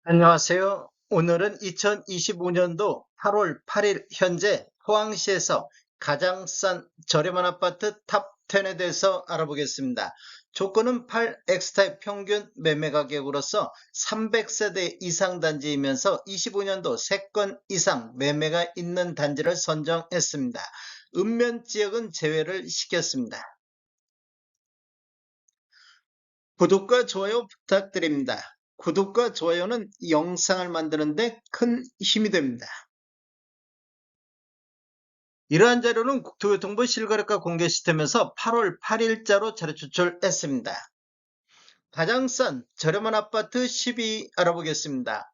안녕하세요. 오늘은 2025년도 8월 8일 현재 포항시에서 가장 싼 저렴한 아파트 탑10에 대해서 알아보겠습니다. 조건은 8X타입 평균 매매 가격으로서 300세대 이상 단지이면서 25년도 3건 이상 매매가 있는 단지를 선정했습니다. 읍면 지역은 제외를 시켰습니다. 구독과 좋아요 부탁드립니다. 구독과 좋아요는 영상을 만드는데 큰 힘이 됩니다. 이러한 자료는 국토교통부 실거래가 공개 시스템에서 8월 8일자로 자료 추출했습니다. 가장 싼 저렴한 아파트 10위 알아보겠습니다.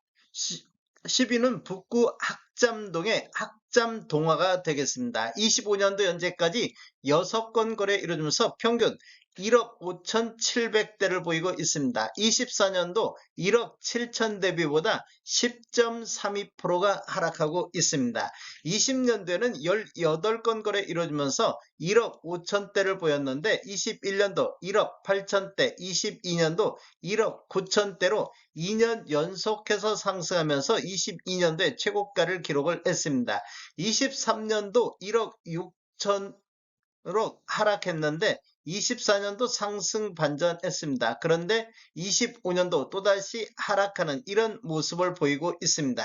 10위는 북구 학잠동의 학잠동화가 되겠습니다. 25년도 현재까지 6건 거래 이루어지면서 평균 1억 5,700대를 보이고 있습니다. 24년도 1억 7천 대비보다 10.32%가 하락하고 있습니다. 20년도에는 18건 거래 이루어지면서 1억 5천대를 보였는데 21년도 1억 8천대, 22년도 1억 9천대로 2년 연속해서 상승하면서 22년도에 최고가를 기록을 했습니다. 23년도 1억 6천으로 하락했는데 24년도 상승 반전했습니다. 그런데 25년도 또다시 하락하는 이런 모습을 보이고 있습니다.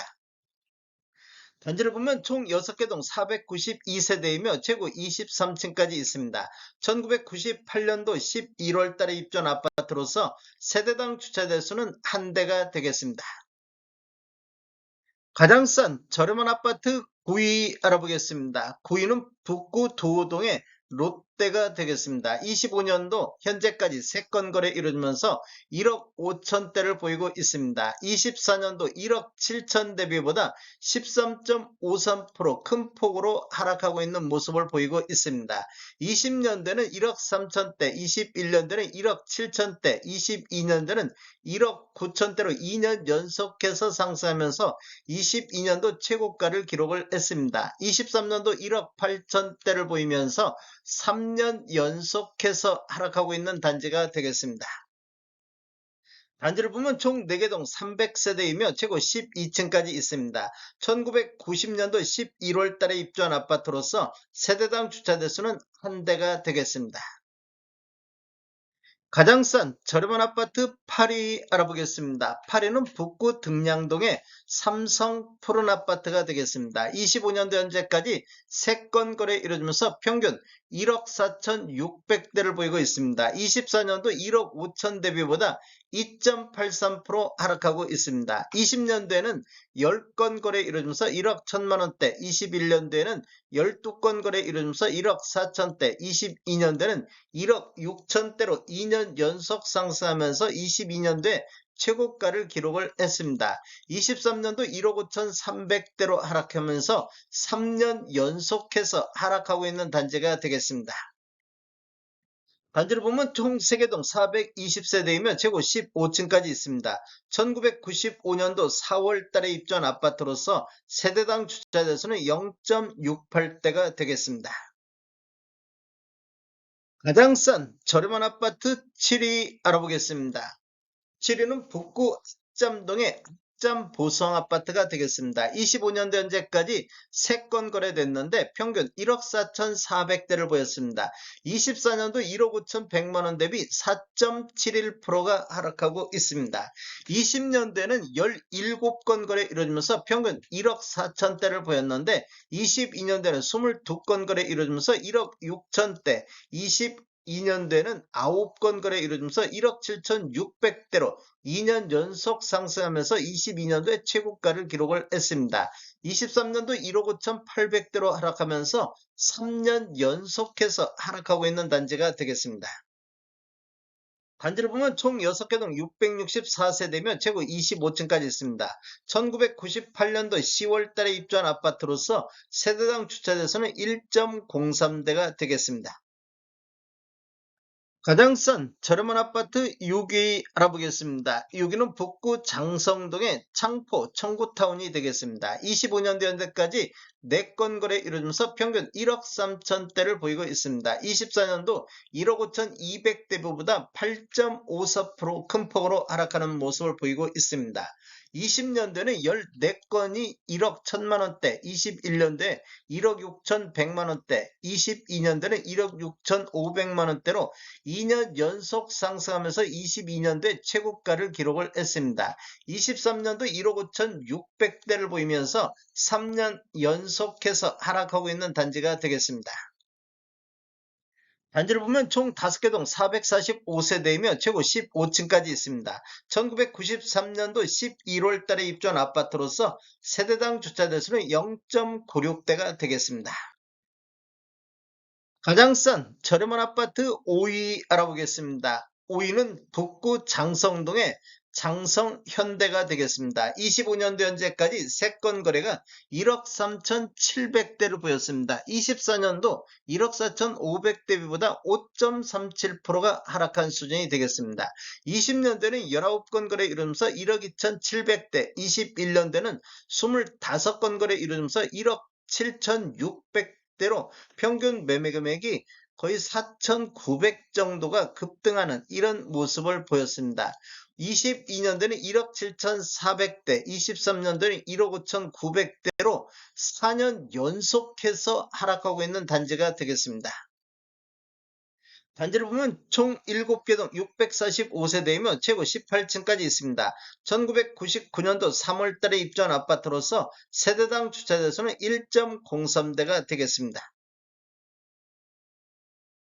단지를 보면 총 6개 동 492세대이며 최고 23층까지 있습니다. 1998년도 11월 달에 입주한 아파트로서 세대당 주차 대수는 1대가 되겠습니다. 가장 싼 저렴한 아파트 9위 알아보겠습니다. 9위는 북구 도호동의 롯데가 되겠습니다. 25년도 현재까지 3건 거래 이루어지면서 1억 5천대를 보이고 있습니다. 24년도 1억 7천 대비보다 13.53% 큰 폭으로 하락하고 있는 모습을 보이고 있습니다. 20년대는 1억 3천대, 21년대는 1억 7천대, 22년대는 1억 9천대로 2년 연속해서 상승하면서 22년도 최고가를 기록을 했습니다. 23년도 1억 8천대를 보이면서 3년 연속해서 하락하고 있는 단지가 되겠습니다. 단지를 보면 총 4개 동 300세대이며 최고 12층까지 있습니다. 1990년도 11월 달에 입주한 아파트로서 세대당 주차 대수는 1대가 되겠습니다. 가장 싼 저렴한 아파트 8위 알아보겠습니다. 8위는 북구 등량동의 삼성 푸른 아파트가 되겠습니다. 25년도 현재까지 3건 거래 이루어지면서 평균 1억 4,600대를 보이고 있습니다. 24년도 1억 5천 대비보다 2.83% 하락하고 있습니다. 20년도에는 10건 거래 이루어지면서 1억 1천만원대, 21년도에는 12건 거래 이루어지면서 1억 4천대, 22년도에는 1억 6천대로 2년 연속 상승하면서 22년도에 최고가를 기록을 했습니다. 23년도 1억 5천 3백대로 하락하면서 3년 연속해서 하락하고 있는 단지가 되겠습니다. 단지를 보면 총 3개 동 420세대이며 최고 15층까지 있습니다. 1995년도 4월 달에 입주한 아파트로서 세대당 주차 대수는 0.68대가 되겠습니다. 가장 싼 저렴한 아파트 7위 알아보겠습니다. 7위는 북구 악잠동의 악잠 보성 아파트가 되겠습니다. 25년도 현재까지 3건 거래됐는데 평균 1억 4,400대를 보였습니다. 24년도 1억 5,100만원 대비 4.71%가 하락하고 있습니다. 20년도에는 17건 거래 이루어지면서 평균 1억 4천대를 보였는데 22년도에는 22건 거래 이루어지면서 1억 6천대, 22년도에는 9건 거래 이루어지면서 1억 7,600대로 2년 연속 상승하면서 22년도에 최고가를 기록을 했습니다. 23년도 1억 5,800대로 하락하면서 3년 연속해서 하락하고 있는 단지가 되겠습니다. 단지를 보면 총 6개 동 664세대며 최고 25층까지 있습니다. 1998년도 10월 달에 입주한 아파트로서 세대당 주차 대수는 1.03대가 되겠습니다. 가장 싼 저렴한 아파트 6위 알아보겠습니다. 6위는 북구 장성동의 창포 청구타운이 되겠습니다. 25년도 현재까지 4건 거래 이루어지면서 평균 1억 3천대를 보이고 있습니다. 24년도 1억 5천 200대보다 8.54%큰 폭으로 하락하는 모습을 보이고 있습니다. 20년도에는 14건이 1억 1천만원대, 21년도에 1억 6천 100만원대, 22년도에는 1억 6천 5백만원대로 2년 연속 상승하면서 22년도에 최고가를 기록을 했습니다. 23년도 1억 5천 6백대를 보이면서 3년 연속해서 하락하고 있는 단지가 되겠습니다. 단지를 보면 총 5개 동 445세대이며 최고 15층까지 있습니다. 1993년도 11월 달에 입주한 아파트로서 세대당 주차 대수는 0.96대가 되겠습니다. 가장 싼 저렴한 아파트 5위 알아보겠습니다. 5위는 북구 장성동의 장성현대가 되겠습니다. 25년도 현재까지 3건 거래가 1억 3,700대를 보였습니다. 24년도 1억 4,500대비보다 5.37%가 하락한 수준이 되겠습니다. 20년도에는 19건 거래 이루면서 1억 2,700대, 21년도에는 25건 거래 이루면서 1억 7,600대로 평균 매매 금액이 거의 4,900 정도가 급등하는 이런 모습을 보였습니다. 22년도에는 1억 7,400대, 23년도에는 1억 5,900대로 4년 연속해서 하락하고 있는 단지가 되겠습니다. 단지를 보면 총 7개 동 645세대이며 최고 18층까지 있습니다. 1999년도 3월 달에 입주한 아파트로서 세대당 주차 대수는 1.03대가 되겠습니다.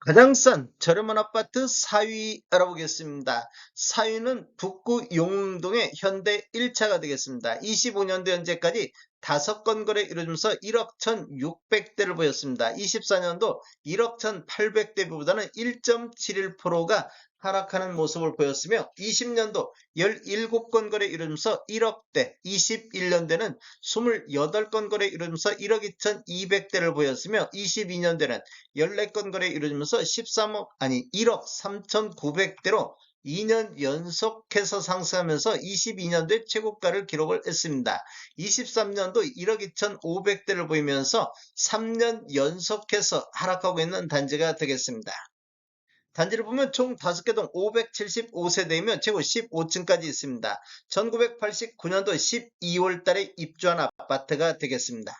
가장 싼 저렴한 아파트 4위 알아보겠습니다. 4위는 북구 용흥동의 현대 1차가 되겠습니다. 25년도 현재까지 5건 거래 이루어지면서 1억 1,600대를 보였습니다. 24년도 1억 1,800대보다는 1.71%가 하락하는 모습을 보였으며 20년도 17건 거래 이루면서 1억대, 21년대는 28건 거래 이루면서 1억 2,200대를 보였으며 22년대는 14건 거래 이루어지면서 1억 3,900대로 2년 연속해서 상승하면서 22년도에 최고가를 기록을 했습니다. 23년도 1억 2,500대를 보이면서 3년 연속해서 하락하고 있는 단지가 되겠습니다. 단지를 보면 총 5개 동 575세대이며 최고 15층까지 있습니다. 1989년도 12월 달에 입주한 아파트가 되겠습니다.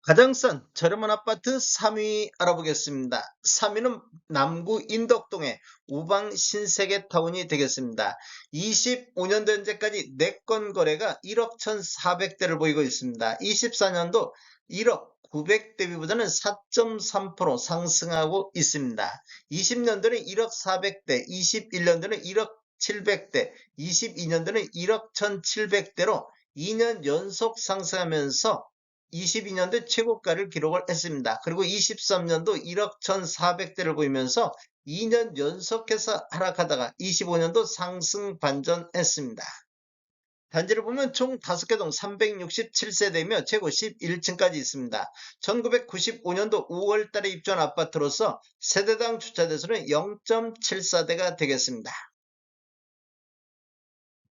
가장 싼 저렴한 아파트 3위 알아보겠습니다. 3위는 남구 인덕동의 우방 신세계타운이 되겠습니다. 25년도 현재까지 4건 거래가 1억 1,400대를 보이고 있습니다. 24년도 1억 900대비보다는 4.3% 상승하고 있습니다. 20년도는 1억 400대, 21년도는 1억 700대, 22년도는 1억 1,700대로 2년 연속 상승하면서 22년도 최고가를 기록을 했습니다. 그리고 23년도 1억 1,400대를 보이면서 2년 연속해서 하락하다가 25년도 상승 반전했습니다. 단지를 보면 총 5개 동 367세대이며 최고 11층까지 있습니다. 1995년도 5월 달에 입주한 아파트로서 세대당 주차 대수는 0.74대가 되겠습니다.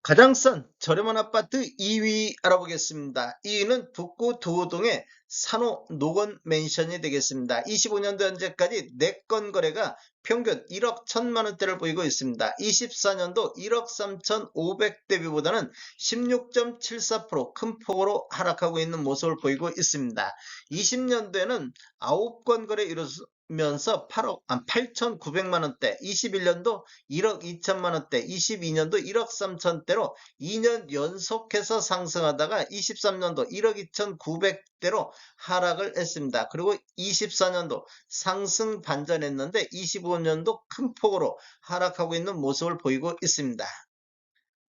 가장 싼 저렴한 아파트 2위 알아보겠습니다. 2위는 북구 도호동의 산호 노건 맨션이 되겠습니다. 25년도 현재까지 4건 거래가 평균 1억 1천만원대를 보이고 있습니다. 24년도 1억 3,500대비보다는 16.74%큰 폭으로 하락하고 있는 모습을 보이고 있습니다. 20년도에는 9건 거래 이루면서 8,900만원대, 21년도 1억 2천만원대, 22년도 1억 3천대로 2년 연속해서 상승하다가 23년도 1억 2,900대로 하락을 했습니다. 그리고 24년도 상승 반전했는데 25년도 큰 폭으로 하락하고 있는 모습을 보이고 있습니다.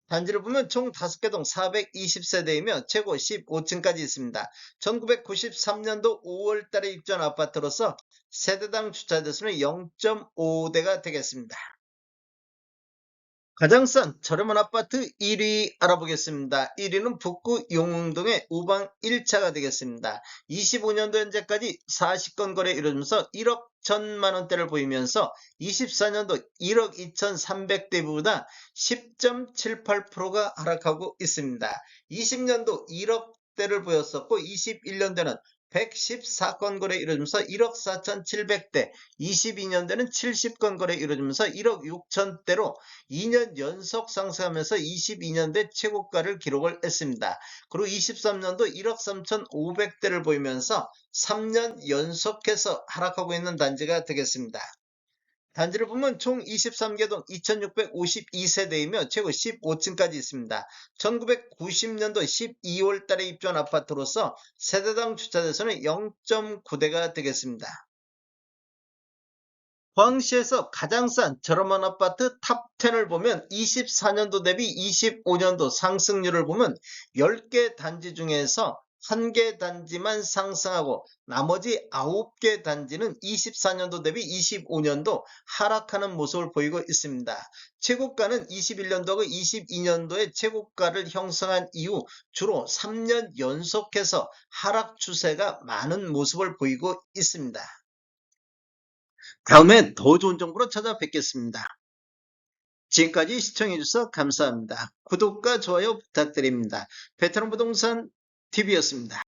단지를 보면 총 5개 동 420세대이며 최고 15층까지 있습니다. 1993년도 5월 달에 입주한 아파트로서 세대당 주차 대수는 0.5대가 되겠습니다. 가장 싼 저렴한 아파트 1위 알아보겠습니다. 1위는 북구 용흥동의 우방 1차가 되겠습니다. 25년도 현재까지 40건 거래 이루어지면서 1억 1천만 원대를 보이면서 24년도 1억 2,300대보다 10.78%가 하락하고 있습니다. 20년도 1억대를 보였었고 21년도는 114건 거래 이루어지면서 1억 4,700대, 22년도는 70건 거래 이루어지면서 1억 6천대로 2년 연속 상승하면서 22년대 최고가를 기록을 했습니다. 그리고 23년도 1억 3,500대를 보이면서 3년 연속해서 하락하고 있는 단지가 되겠습니다. 단지를 보면 총 23개 동 2652세대이며 최고 15층까지 있습니다. 1990년도 12월 달에 입주한 아파트로서 세대당 주차대수는 0.9대가 되겠습니다. 포항시에서 가장 싼 저렴한 아파트 탑10을 보면 24년도 대비 25년도 상승률을 보면 10개 단지 중에서 1개 단지만 상승하고 나머지 9개 단지는 24년도 대비 25년도 하락하는 모습을 보이고 있습니다. 최고가는 21년도하고 22년도에 최고가를 형성한 이후 주로 3년 연속해서 하락 추세가 많은 모습을 보이고 있습니다. 다음에 더 좋은 정보로 찾아뵙겠습니다. 지금까지 시청해주셔서 감사합니다. 구독과 좋아요 부탁드립니다. 베테랑 부동산 TV였습니다.